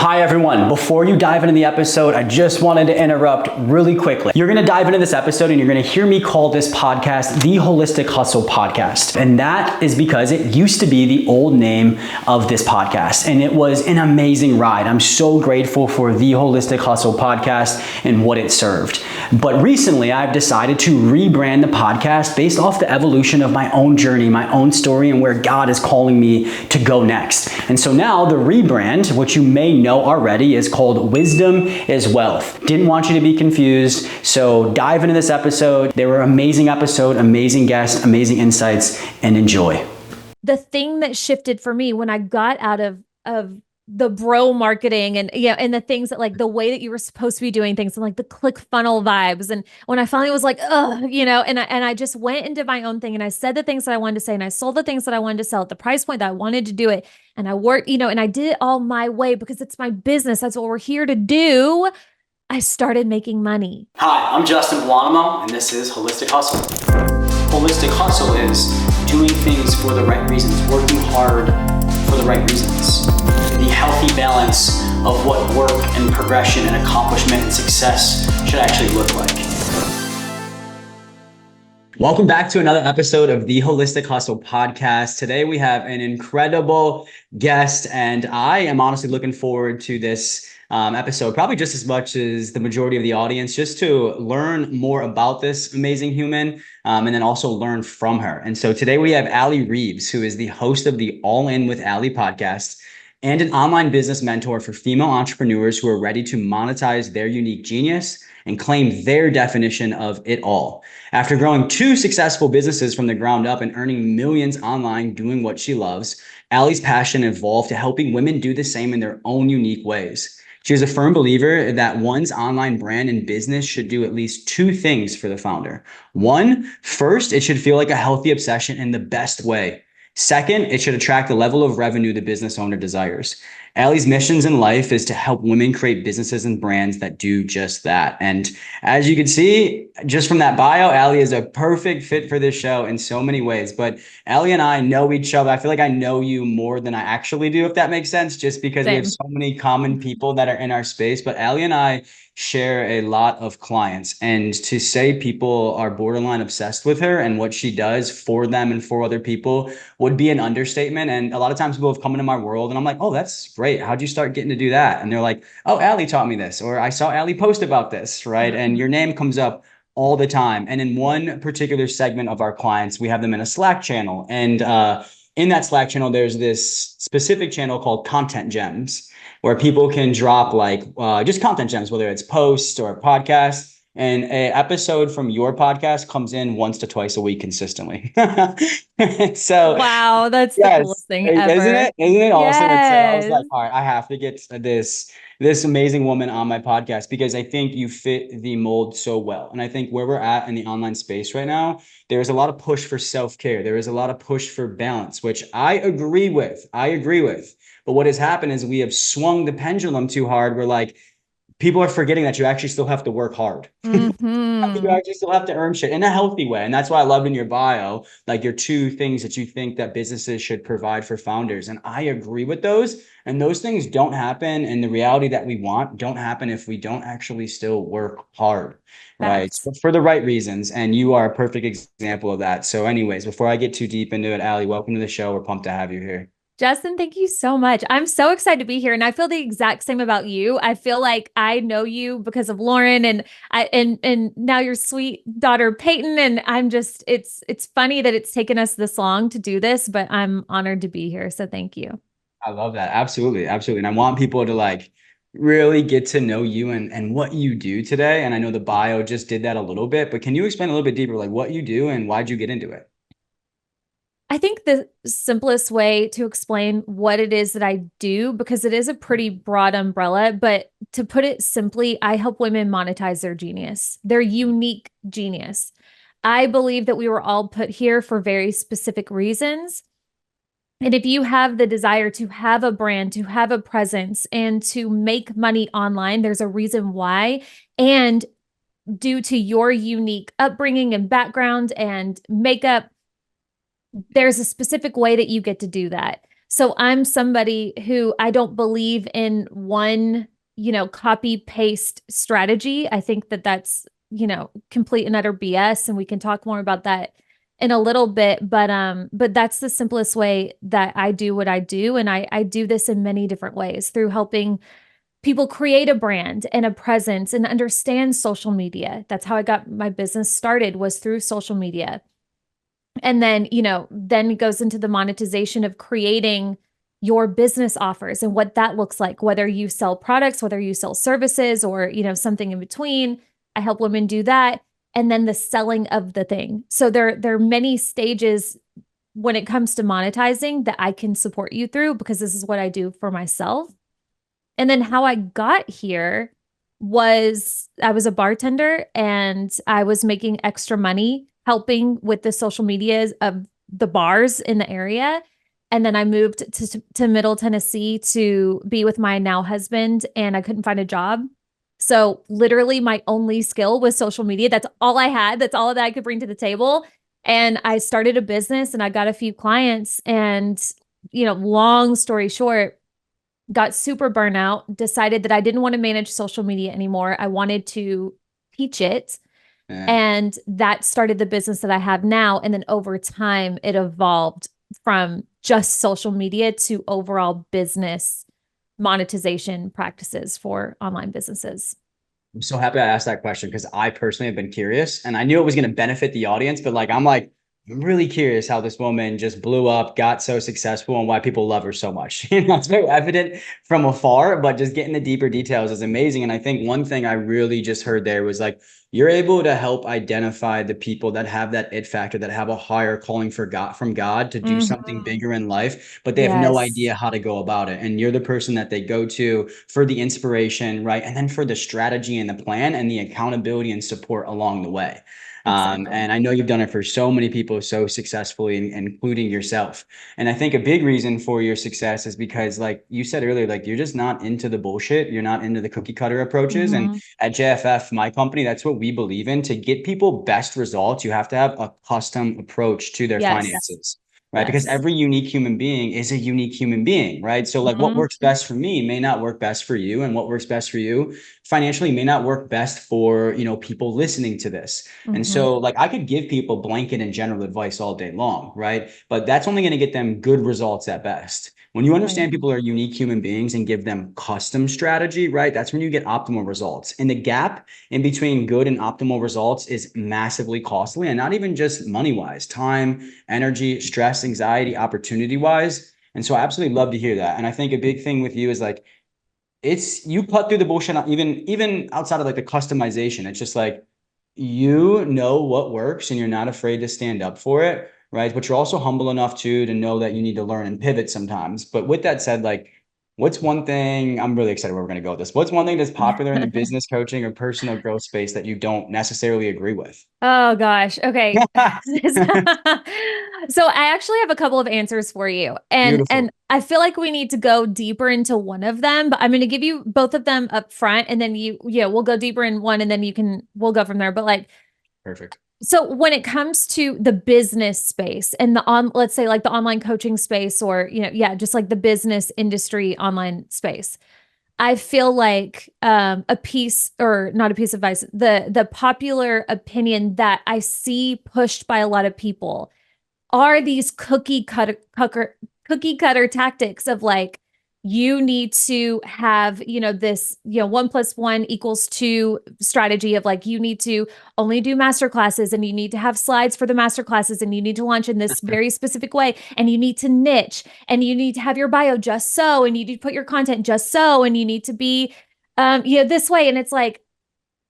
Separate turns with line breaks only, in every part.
Hi everyone, before you dive into the episode, I just wanted to interrupt really quickly. You're gonna dive into this episode and you're gonna hear me call this podcast the Holistic Hustle Podcast. And that is because it used to be the old name of this podcast. And it was an amazing ride. I'm so grateful for the Holistic Hustle Podcast and what it served. But recently I've decided to rebrand the podcast based off the evolution of my own journey, my own story, and where God is calling me to go next. And so now the rebrand, which you may know already, is called Wisdom is Wealth. Didn't want you to be confused, so dive into this episode. They were an amazing episode, amazing guests, amazing insights, and enjoy.
The thing that shifted for me when I got out of the bro marketing and and the things that like the way that you were supposed to be doing things and like the click funnel vibes, and when I finally was like and I just went and did my own thing and I said the things that I wanted to say and I sold the things that I wanted to sell at the price point that I wanted to do it, and I worked and I did it all my way because it's my business. That's what we're here to do. I started making money.
Hi, I'm Justin Buonamo, and this is Holistic Hustle. Holistic Hustle is doing things for the right reasons, working hard for the right reasons. The healthy balance of what work and progression and accomplishment and success should actually look like. Welcome back to another episode of the Holistic Hustle Podcast. Today we have an incredible guest, and I am honestly looking forward to this episode probably just as much as the majority of the audience, just to learn more about this amazing human and then also learn from her. And so today we have Allie Reeves, who is the host of the All In with Allie podcast and an online business mentor for female entrepreneurs who are ready to monetize their unique genius and claim their definition of it all. After growing 2 successful businesses from the ground up and earning millions online doing what she loves, Allie's passion evolved to helping women do the same in their own unique ways. She is a firm believer that one's online brand and business should do at least 2 things for the founder. 1, first, it should feel like a healthy obsession in the best way. Second, it should attract the level of revenue the business owner desires. Allie's missions in life is to help women create businesses and brands that do just that. And as you can see, just from that bio, Allie is a perfect fit for this show in so many ways. But Allie and I know each other. I feel like I know you more than I actually do, if that makes sense, just because we have so many common people that are in our space. But Allie and I share a lot of clients, and to say people are borderline obsessed with her and what she does for them and for other people would be an understatement. And a lot of times people have come into my world and I'm like, oh, that's great. How'd you start getting to do that? And they're like, oh, Allie taught me this, or I saw Allie post about this, right? And your name comes up all the time. And in one particular segment of our clients, we have them in a Slack channel. And in that Slack channel, there's this specific channel called Content Gems, where people can drop like just content gems, whether it's posts or podcasts. And an episode from your podcast comes in once to twice a week consistently. So
wow, that's the coolest thing ever.
Isn't it awesome? Yes. So I was like, all right, I have to get this amazing woman on my podcast because I think you fit the mold so well. And I think where we're at in the online space right now, there's a lot of push for self-care. There is a lot of push for balance, which I agree with. But what has happened is we have swung the pendulum too hard. We're like, people are forgetting that you actually still have to work hard. You actually still have to earn shit in a healthy way. And that's why I loved in your bio, like your 2 things that you think that businesses should provide for founders. And I agree with those. And those things don't happen. And the reality that we want don't happen if we don't actually still work hard, right? So for the right reasons. And you are a perfect example of that. So anyways, before I get too deep into it, Allie, welcome to the show. We're pumped to have you here.
Justin, thank you so much. I'm so excited to be here. And I feel the exact same about you. I feel like I know you because of Lauren and now your sweet daughter, Peyton. And I'm just, it's funny that it's taken us this long to do this, but I'm honored to be here. So thank you.
I love that. Absolutely. Absolutely. And I want people to like really get to know you and what you do today. And I know the bio just did that a little bit, but can you explain a little bit deeper, like what you do and why'd you get into it?
I think the simplest way to explain what it is that I do, because it is a pretty broad umbrella, but to put it simply, I help women monetize their genius, their unique genius. I believe that we were all put here for very specific reasons. And if you have the desire to have a brand, to have a presence, and to make money online, there's a reason why. And due to your unique upbringing and background and makeup, there's a specific way that you get to do that. So I'm somebody who I don't believe in one, copy paste strategy. I think that that's, complete and utter BS. And we can talk more about that in a little bit. But that's the simplest way that I do what I do. And I do this in many different ways through helping people create a brand and a presence and understand social media. That's how I got my business started, was through social media. And then, then it goes into the monetization of creating your business offers and what that looks like, whether you sell products, whether you sell services, or, something in between. I help women do that. And then the selling of the thing. So there are many stages when it comes to monetizing that I can support you through, because this is what I do for myself. And then how I got here was I was a bartender and I was making extra money helping with the social medias of the bars in the area. And then I moved to Middle Tennessee to be with my now husband, and I couldn't find a job. So literally my only skill was social media. That's all I had. That's all that I could bring to the table. And I started a business and I got a few clients, and, long story short, got super burnout, decided that I didn't want to manage social media anymore. I wanted to teach it.
Yeah.
And that started the business that I have now. And then over time, it evolved from just social media to overall business monetization practices for online businesses.
I'm so happy I asked that question because I personally have been curious and I knew it was going to benefit the audience, but I'm really curious how this woman just blew up, got so successful, and why people love her so much. It's very evident from afar, but just getting the deeper details is amazing. And I think one thing I really just heard there was like, you're able to help identify the people that have that it factor, that have a higher calling for God, from God, to do something
Mm-hmm.
bigger in life, but they have no
Yes,
idea how to go about it. And you're the person that they go to for the inspiration, right? And then for the strategy and the plan and the accountability and support along the way.
exactly.
And I know you've done it for so many people so successfully, including yourself. And I think a big reason for your success is because, like you said earlier, like you're just not into the bullshit. You're not into the cookie cutter approaches. And
Mm-hmm.
at JFF, my company, that's what we believe in. To get people best results, you have to have a custom approach to their
Yes,
finances. Right. Because
yes.
every unique human being is a unique human being. Right. So, like, what
Mm-hmm.
works best for me may not work best for you. And what works best for you financially may not work best for, people listening to this. And
Mm-hmm.
so, like, I could give people blanket and general advice all day long. Right. But that's only going to get them good results at best. When you
Right.
understand people are unique human beings and give them custom strategy, right? That's when you get optimal results. And the gap in between good and optimal results is massively costly, and not even just money wise, time, energy, stress, anxiety, opportunity wise. And so I absolutely love to hear that. And I think a big thing with you is like, it's you cut through the bullshit, even outside of like the customization. It's just like you know what works and you're not afraid to stand up for it, right? But you're also humble enough to know that you need to learn and pivot sometimes. But with that said, like, what's one thing I'm really excited where we're going to go with this? What's one thing that's popular in the business coaching or personal growth space that you don't necessarily agree with?
Oh gosh. Okay. So I actually have a couple of answers for you. And
Beautiful.
I feel like we need to go deeper into one of them, but I'm going to give you both of them up front, and then we'll go deeper in one, and then we'll go from there. But like,
Perfect.
so when it comes to the business space and let's say like the online coaching space, or, yeah, just like the business industry online space, I feel like a piece, or not a piece of advice, the popular opinion that I see pushed by a lot of people are these cookie cutter tactics of like, you need to have, this, 1+1 = 2 strategy of like, you need to only do master classes, and you need to have slides for the master classes, and you need to launch in this very specific way, and you need to niche, and you need to have your bio just so, and you need to put your content just so, and you need to be, this way. And it's like,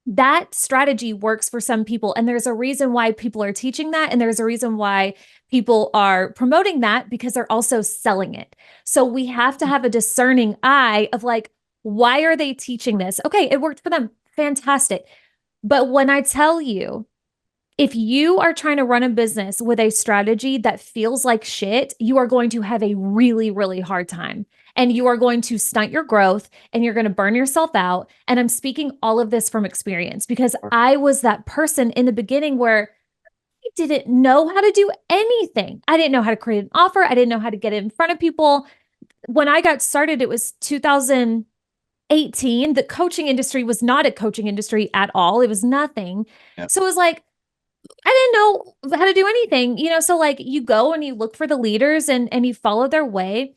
that strategy works for some people. And there's a reason why people are teaching that. And there's a reason why people are promoting that, because they're also selling it. So we have to have a discerning eye of like, why are they teaching this? Okay, it worked for them. Fantastic. But when I tell you, if you are trying to run a business with a strategy that feels like shit, you are going to have a really, really hard time. And you are going to stunt your growth, and you're going to burn yourself out. And I'm speaking all of this from experience, because I was that person in the beginning where didn't know how to do anything. I didn't know how to create an offer. I didn't know how to get it in front of people. When I got started, it was 2018. The coaching industry was not a coaching industry at all. It was nothing.
Yeah.
So it was like, I didn't know how to do anything, so like you go and you look for the leaders and you follow their way.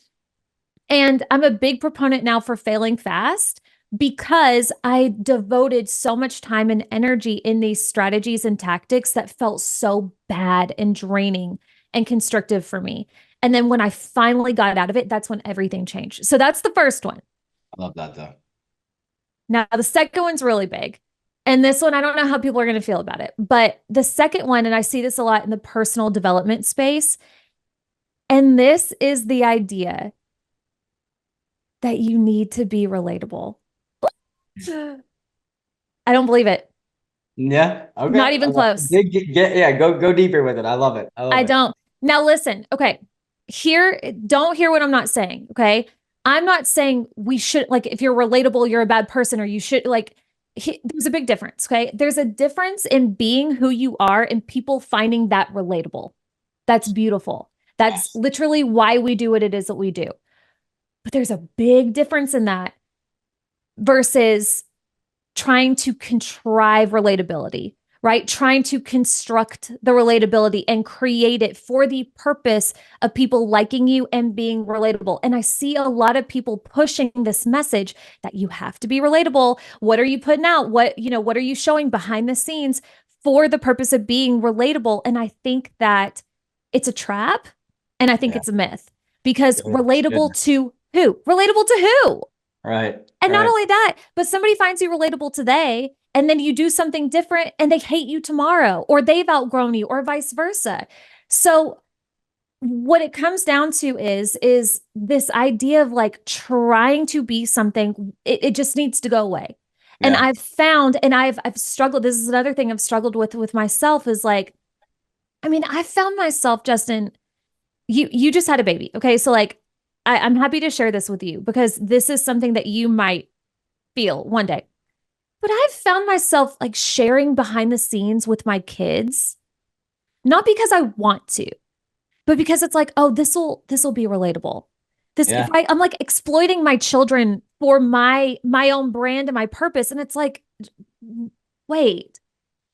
And I'm a big proponent now for failing fast because I devoted so much time and energy in these strategies and tactics that felt so bad and draining and constrictive for me. And then when I finally got out of it, that's when everything changed. So that's the first one.
I love that though.
Now, the second one's really big. And this one, I don't know how people are going to feel about it. But the second one, and I see this a lot in the personal development space, and this is the idea that you need to be relatable. I don't believe it.
Yeah.
Not
Okay.
even close.
Yeah. Go deeper with it. I love it. I love
I
it.
don't. Now, listen. Okay. Don't hear what I'm not saying. Okay. I'm not saying we should, like, if you're relatable, you're a bad person, or you should, like, there's a big difference. Okay. There's a difference in being who you are and people finding that relatable. That's beautiful. That's
Yes.
literally why we do what it is that we do. But there's a big difference in that versus trying to contrive relatability, right? Trying to construct the relatability and create it for the purpose of people liking you and being relatable. And I see a lot of people pushing this message that you have to be relatable. What are you putting out? What are you showing behind the scenes for the purpose of being relatable? And I think that it's a trap and I think
Yeah.
it's a myth because
Good.
relatable to who? Relatable to who?
Right.
And not
Right.
only that, but somebody finds you relatable today and then you do something different and they hate you tomorrow or they've outgrown you or vice versa. So what it comes down to is this idea of like trying to be something, it just needs to go away. And
Yeah.
I've found and I've struggled, this is another thing I've struggled with myself is like, I mean, I found myself, Justin, you just had a baby. Okay. So like I'm happy to share this with you because this is something that you might feel one day. But I've found myself like sharing behind the scenes with my kids, not because I want to, but because it's like, oh, this will be relatable. This
Yeah.
right, I'm like exploiting my children for my own brand and my purpose. And it's like, wait,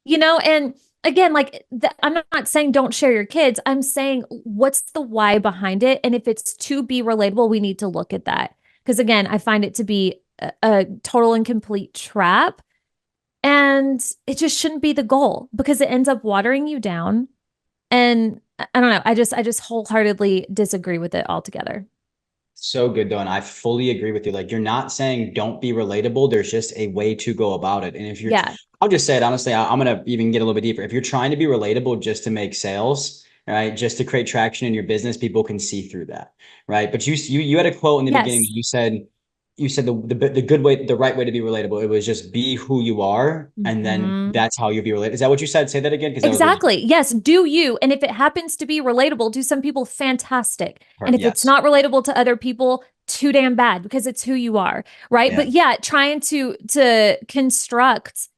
and again, like I'm not saying don't share your kids. I'm saying what's the why behind it? And if it's to be relatable, we need to look at that. Because again, I find it to be a total and complete trap. And it just shouldn't be the goal because it ends up watering you down. And I don't know. I just wholeheartedly disagree with it altogether.
So good though, and I fully agree with you. Like you're not saying don't be relatable. There's just a way to go about it. And if you're,
Yeah.
I'll just say it honestly. I'm gonna even get a little bit deeper. If you're trying to be relatable just to make sales, right, just to create traction in your business, people can see through that, right? But you had a quote in the beginning.
Yes.
You said the good way, the right way to be relatable. It was just be who you are, and then
Mhm.
that's how you'll be related. Is that what you said? Say that again, because that was really
Exactly. Yes. Do you. And if it happens to be relatable to some people, fantastic. And if it's
yes,
not relatable to other people, too damn bad because it's who you are. Right.
yeah,
But yeah, trying to construct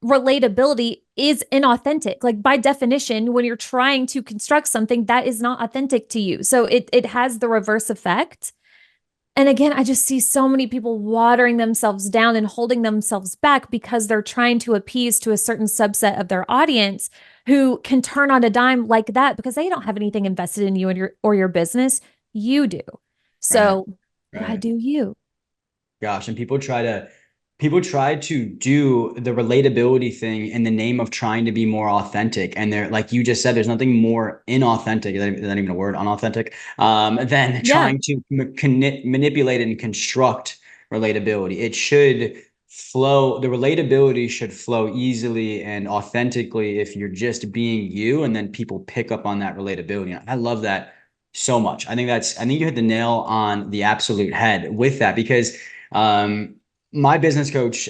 relatability is inauthentic. Like by definition, when you're trying to construct something that is not authentic to you. So it has the reverse effect. And again, I just see so many people watering themselves down and holding themselves back because they're trying to appease to a certain subset of their audience who can turn on a dime like that because they don't have anything invested in you and your business. You do.
right,
So you gotta
right.
do you.
Gosh, and people try to do the relatability thing in the name of trying to be more authentic. And they're like you just said, there's nothing more inauthentic, is that even a word, unauthentic, than
Yeah.
trying to manipulate and construct relatability. It should flow, the relatability should flow easily and authentically if you're just being you, and then people pick up on that relatability. I love that so much. I think you hit the nail on the absolute head with that because my business coach,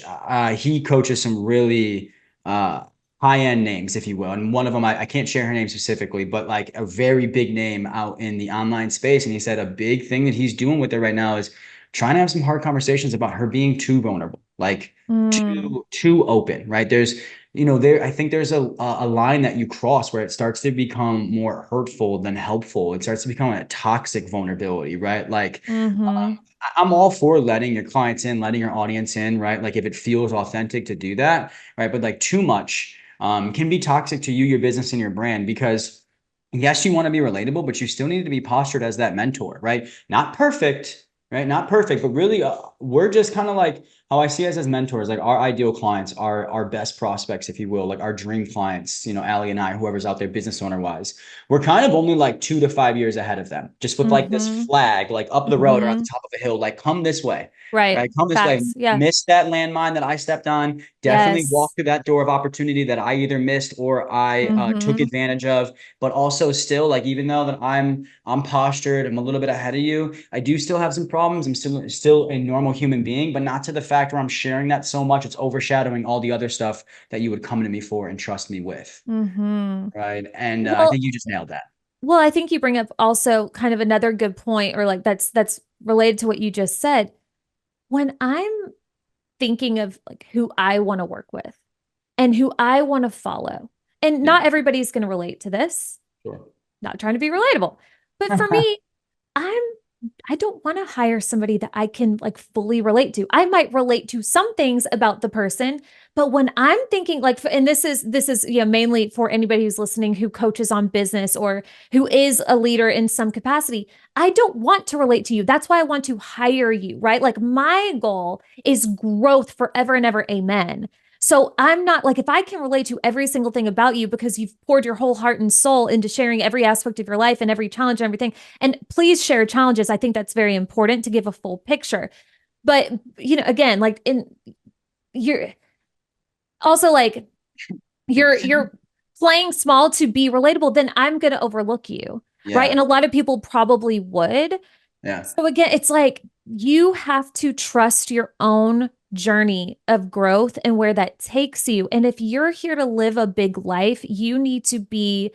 he coaches some really high-end names, if you will. And one of them, I can't share her name specifically, but like a very big name out in the online space. And he said a big thing that he's doing with it right now is trying to have some hard conversations about her being too vulnerable. like
Mm,
too open, right? There's, I think there's a line that you cross where it starts to become more hurtful than helpful. It starts to become a toxic vulnerability, right? Like,
mm-hmm.
I'm all for letting your clients in, letting your audience in, right? Like if it feels authentic to do that, right? But like too much can be toxic to you, your business, and your brand because yes, you want to be relatable, but you still need to be postured as that mentor, right? Not perfect, right? Not perfect, but really, we're just kind of like how I see us as mentors, like our ideal clients, our best prospects, if you will, like our dream clients. Allie and I, whoever's out there, business owner wise, we're kind of only like 2 to 5 years ahead of them, just with like this
Mm-hmm.
flag, like up the road or at the
Mm-hmm.
top of a hill, like come this way,
Right.
right? Come this way.
Facts. Yeah.
Missed that landmine that I stepped on. Definitely walk
Yes.
through that door of opportunity that I either missed or I took
Mm-hmm.
advantage of. But also still, like even though that I'm postured, I'm a little bit ahead of you, I do still have some problems. I'm still a normal human being, but not to the fact where I'm sharing that so much it's overshadowing all the other stuff that you would come to me for and trust me with.
Mm-hmm.
Right. And I
Well,
think you just nailed that.
well, I think you bring up also kind of another good point, or like that's related to what you just said. When I'm thinking of like who I want to work with and who I want to follow, and
Yeah.
not everybody's going to relate to this,
Sure.
not trying to be relatable, but for me, I'm I don't want to hire somebody that I can like fully relate to. I might relate to some things about the person, but when I'm thinking like, and this is mainly for anybody who's listening who coaches on business or who is a leader in some capacity. I don't want to relate to you. That's why I want to hire you, right? Like my goal is growth forever and ever. Amen. So I'm not like, if I can relate to every single thing about you because you've poured your whole heart and soul into sharing every aspect of your life and every challenge and everything, and please share challenges. I think that's very important to give a full picture. But, again, like you're also like you're playing small to be relatable, then I'm going to overlook you. Right.
Yeah.
And a lot of people probably would.
Yeah.
So again, it's like you have to trust your own journey of growth and where that takes you. And if you're here to live a big life, you need to be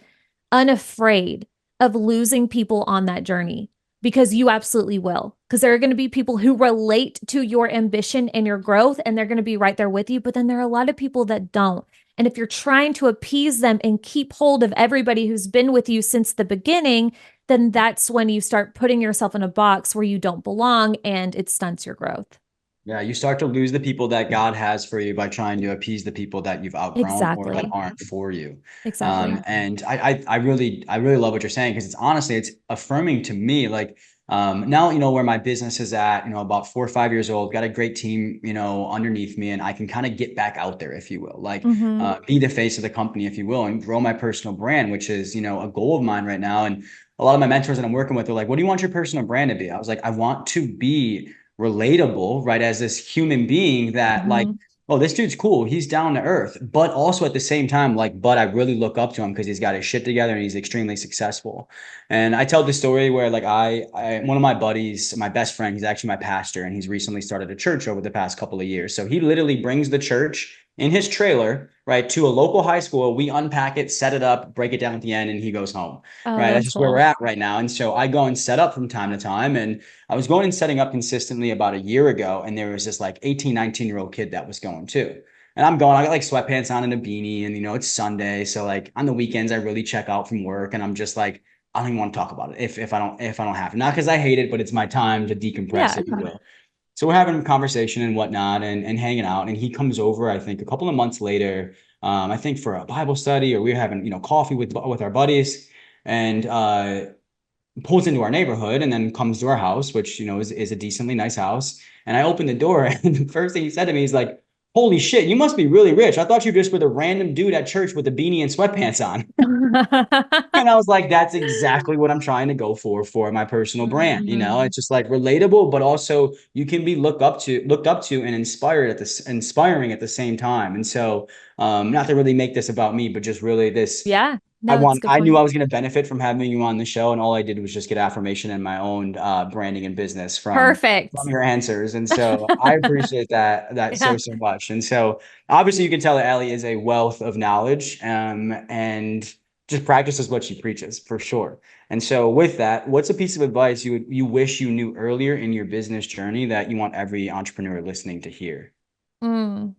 unafraid of losing people on that journey because you absolutely will. Because there are going to be people who relate to your ambition and your growth, and they're going to be right there with you. But then there are a lot of people that don't. And if you're trying to appease them and keep hold of everybody who's been with you since the beginning, then that's when you start putting yourself in a box where you don't belong and it stunts your growth.
Yeah, you start to lose the people that God has for you by trying to appease the people that you've outgrown or that
Exactly.
aren't for you.
Exactly.
And I really love what you're saying because it's affirming to me. Like now, where my business is at, about 4 or 5 years old, got a great team, underneath me, and I can kind of get back out there, if you will, like
Mm-hmm.
be the face of the company, if you will, and grow my personal brand, which is, a goal of mine right now. And a lot of my mentors that I'm working with are like, what do you want your personal brand to be? I was like, I want to be relatable, right? As this human being that like,
Mm-hmm.
oh, this dude's cool. He's down to earth, but also at the same time, like, but I really look up to him because he's got his shit together and he's extremely successful. And I tell the story where like one of my buddies, my best friend, he's actually my pastor, and he's recently started a church over the past couple of years. So he literally brings the church in his trailer, right, to a local high school. We unpack it, set it up, break it down at the end, and he goes home.
Oh,
Right. That's
that's
just where we're
cool.
at right now. And so I go and set up from time to time. And I was going and setting up consistently about a year ago, and there was this like 18, 19-year-old kid that was going too. And I'm going, I got like sweatpants on and a beanie, and it's Sunday. So like on the weekends, I really check out from work, and I'm just like, I don't even want to talk about it if I don't have to. Not because I hate it, but it's my time to decompress,
Yeah.
if you will. So we're having a conversation and whatnot and hanging out. And he comes over, I think, a couple of months later, I think for a Bible study, or we are having, coffee with our buddies. And pulls into our neighborhood and then comes to our house, which, is a decently nice house. And I open the door, and the first thing he said to me is like, holy shit, you must be really rich. I thought you just were the random dude at church with a beanie and sweatpants on. And I was like, that's exactly what I'm trying to go for my personal brand.
Mm,
It's just like relatable, but also you can be looked up to and inspiring at the same time. And so, not to really make this about me, but just really this,
yeah. No, that's a good
I knew I
point.
was going to benefit from having you on the show, and all I did was just get affirmation in my own branding and business from
Perfect.
your answers. And so I appreciate that
Yeah.
so much. And so obviously you can tell that Allie is a wealth of knowledge, and just practices what she preaches for sure. And so with that, what's a piece of advice you wish you knew earlier in your business journey that you want every entrepreneur listening to hear?
Mm.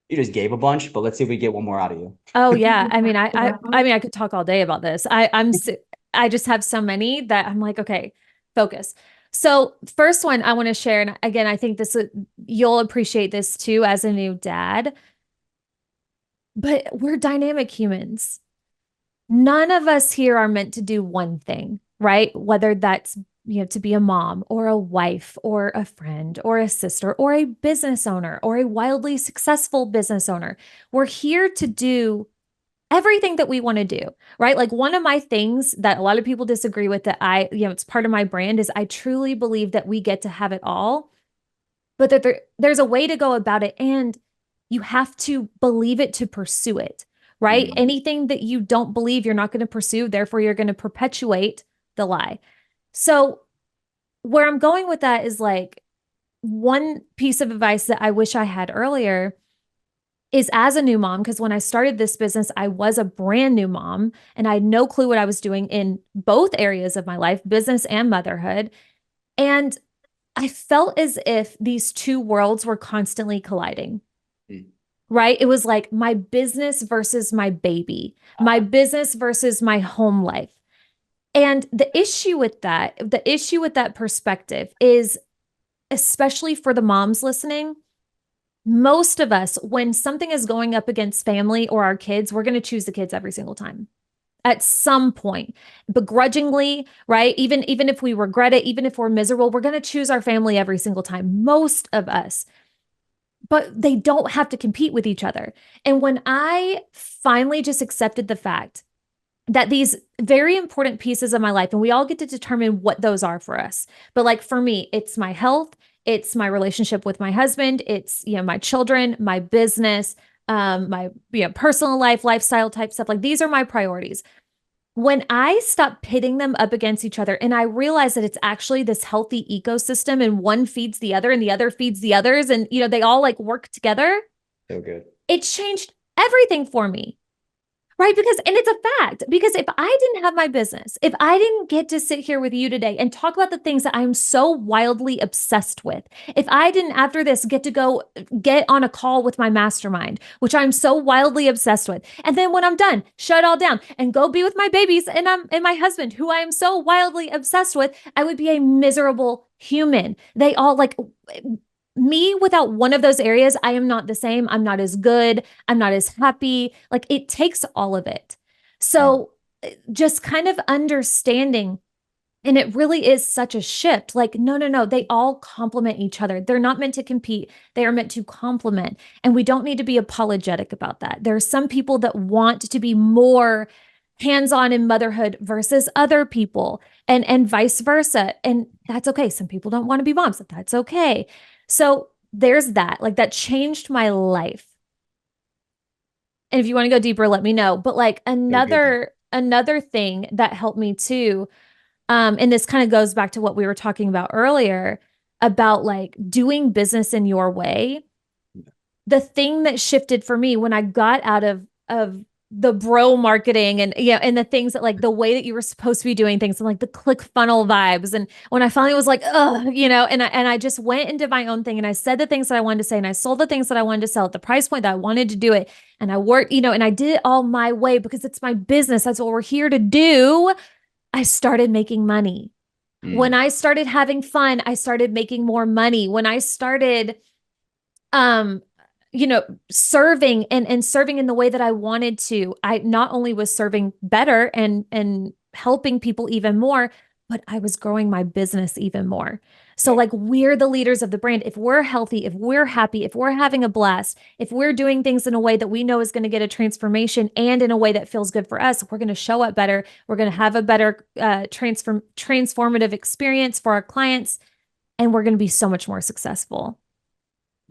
You just gave a bunch, but let's see if we get one more out of you.
Oh yeah. I mean, I mean, I could talk all day about this. I just have so many that I'm like, okay, focus. So first one I want to share, and again, I think you'll appreciate this too as a new dad, but we're dynamic humans. None of us here are meant to do one thing, right? Whether that's, to be a mom or a wife or a friend or a sister or a business owner or a wildly successful business owner. We're here to do everything that we want to do, right? Like one of my things that a lot of people disagree with that it's part of my brand is I truly believe that we get to have it all, but that there's a way to go about it and you have to believe it to pursue it, right?
Mm.
Anything that you don't believe, you're not going to pursue, therefore you're going to perpetuate the lie. So where I'm going with that is like one piece of advice that I wish I had earlier is as a new mom, because when I started this business, I was a brand new mom and I had no clue what I was doing in both areas of my life, business and motherhood. And I felt as if these two worlds were constantly colliding,
Mm.
right? It was like my business versus my baby, my business versus my home life. And the issue with that perspective is, especially for the moms listening, most of us, when something is going up against family or our kids, we're going to choose the kids every single time at some point, begrudgingly, right? Even if we regret it, even if we're miserable, we're going to choose our family every single time, most of us. But they don't have to compete with each other. And when I finally just accepted the fact that these very important pieces of my life, and we all get to determine what those are for us. But like for me, it's my health, it's my relationship with my husband, it's my children, my business, my personal life, lifestyle type stuff. Like these are my priorities. When I stop pitting them up against each other and I realize that it's actually this healthy ecosystem and one feeds the other and the other feeds the others and they all like work together,
So good.
it changed everything for me. Right. And it's a fact, because if I didn't have my business, if I didn't get to sit here with you today and talk about the things that I'm so wildly obsessed with, if I didn't after this get to go get on a call with my mastermind, which I'm so wildly obsessed with, and then when I'm done, shut all down and go be with my babies and my husband, who I am so wildly obsessed with, I would be a miserable human. They all like me without one of those areas, I am not the same. I'm not as good. I'm not as happy. Like it takes all of it.
Mm.
So just kind of understanding, and it really is such a shift. Like, no, no, no, they all complement each other. They're not meant to compete, they are meant to complement. And we don't need to be apologetic about that. There are some people that want to be more hands-on in motherhood versus other people, and vice versa, and that's okay. Some people don't want to be moms, that's okay. So there's that, like that changed my life. And if you want to go deeper, let me know. But like
So good.
another thing that helped me too, and this kind of goes back to what we were talking about earlier about like doing business in your way. The thing that shifted for me when I got out of the bro marketing and and the things that like the way that you were supposed to be doing things and like the click funnel vibes, and when I finally was like and I just went and did my own thing and I said the things that I wanted to say and I sold the things that I wanted to sell at the price point that I wanted to do it, and I worked and I did it all my way because it's my business, that's what we're here to do. I started making money. When
Mm.
I started having fun, I started making more money. When I started um serving and serving in the way that I wanted to, I not only was serving better and helping people even more, but I was growing my business even more. So
Yeah.
like we're the leaders of the brand. If we're healthy, if we're happy, if we're having a blast, if we're doing things in a way that we know is going to get a transformation and in a way that feels good for us, we're going to show up better. We're going to have a better transformative experience for our clients, and we're going to be so much more successful.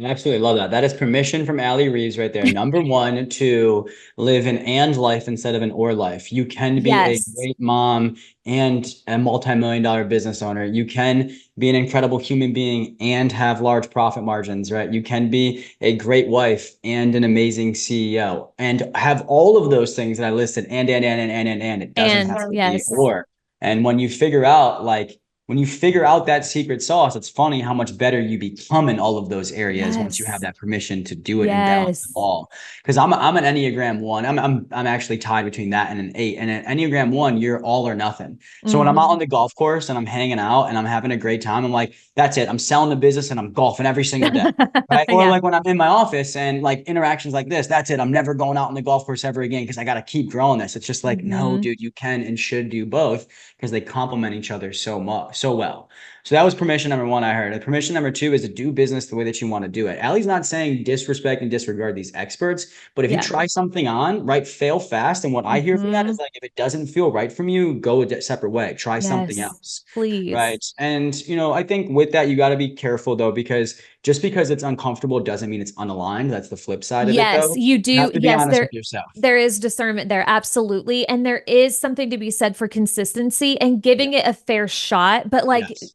I absolutely love that. That is permission from Allie Reeves right there. Number one, to live an and life instead of an or life. You can be a
Yes.
great mom and a multi-million-dollar business owner. You can be an incredible human being and have large profit margins, right? You can be a great wife and an amazing CEO and have all of those things that I listed and. It doesn't
And
have to be
yes.
or. And when you figure out like when you figure out that secret sauce, it's funny how much better you become in all of those areas once you have
Yes.
that permission to do it and balance them
Yes.
all. Because I'm an Enneagram one. I'm actually tied between that and an eight. And an Enneagram one, you're all or nothing. So when I'm out on
Hmm.
the golf course and I'm hanging out and I'm having a great time, I'm like, that's it. I'm selling the business and I'm golfing every single day. Right. Or
Yeah.
like when I'm in my office and like interactions like this, that's it. I'm never going out on the golf course ever again because I got to keep growing this. It's just like, no,
Hmm.
dude, you can and should do both because they complement each other so much, so well. So that was permission number one I heard. And permission number two is to do business the way that you want to do it. Allie's not saying disrespect and disregard these experts, but if you
Yeah.
try something on, right, fail fast. And what I hear from that is
Hmm.
like, if it doesn't feel right from you, go a separate way, try something
Yes.
else.
Please.
Right. And, I think with that, you got to be careful though, because just because it's uncomfortable doesn't mean it's unaligned. That's the flip side of it
Yes,
though.
you
You
do.
have to be
Yes,
honest with yourself.
there is discernment there, absolutely. And there is something to be said for consistency and
Yeah.
giving it a fair shot. But like,
Yes.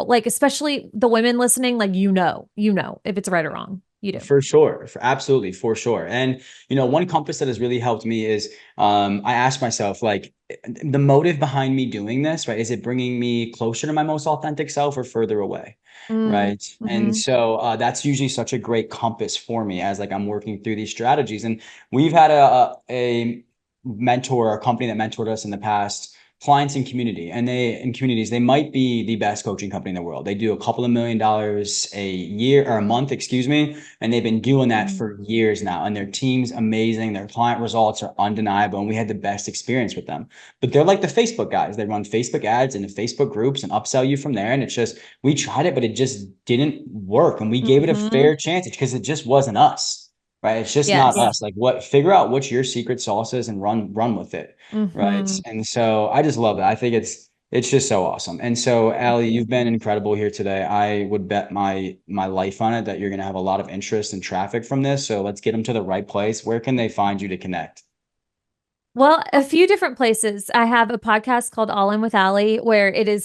like especially the women listening, like if it's right or wrong. You do.
For sure, absolutely, for sure. And one compass that has really helped me is I ask myself, like, the motive behind me doing this, right? Is it bringing me closer to my most authentic self or further away?
Mm,
Right. And
hmm.
so that's usually such a great compass for me as like I'm working through these strategies. And we've had a mentor, a company that mentored us in the past, clients in community, and they in communities, they might be the best coaching company in the world. They do a couple of $1 million a year or a month, excuse me, and they've been doing that
Mm,
for years now. And their team's amazing. Their client results are undeniable. And we had the best experience with them. But they're like the Facebook guys. They run Facebook ads into Facebook groups and upsell you from there. And it's just, we tried it, but it just didn't work. And we gave it a
hmm.
fair chance because it just wasn't us. Right. It's just not
Yes.
us. Like figure out what your secret sauce is and run with it. Right.
Hmm.
And so I just love it. I think it's just so awesome. And so,
Thank
Allie,
you.
you've been incredible here today. I would bet my life on it that you're going to have a lot of interest and traffic from this. So let's get them to the right place. Where can they find you to connect?
Well, a few different places. I have a podcast called All In with Allie where it's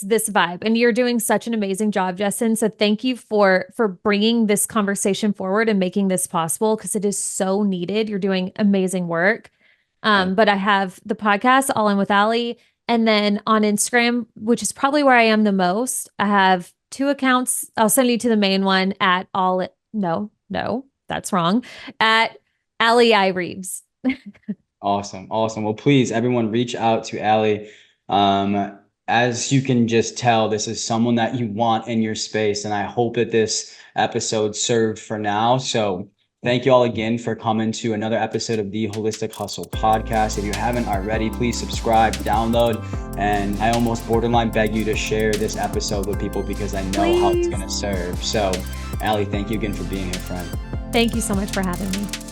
this vibe and you're doing such an amazing job, Justin. So thank you for bringing this conversation forward and making this possible because it is so needed. You're doing amazing work.
Thank
But I have the podcast All In with Allie and then on Instagram, which is probably where I am the most. I have two accounts. I'll send you to the main one at no, that's wrong. At Allie Reeves.
Awesome. Awesome. Well, please, everyone, reach out to Allie. As you can just tell, this is someone that you want in your space. And I hope that this episode served for now. So thank you all again for coming to another episode of the Holistic Hustle podcast. If you haven't already, please subscribe, download, and I almost borderline beg you to share this episode with people because I know how it's
Please.
going to serve. So, Allie, thank you again for being here, friend.
Thank you so much for having me.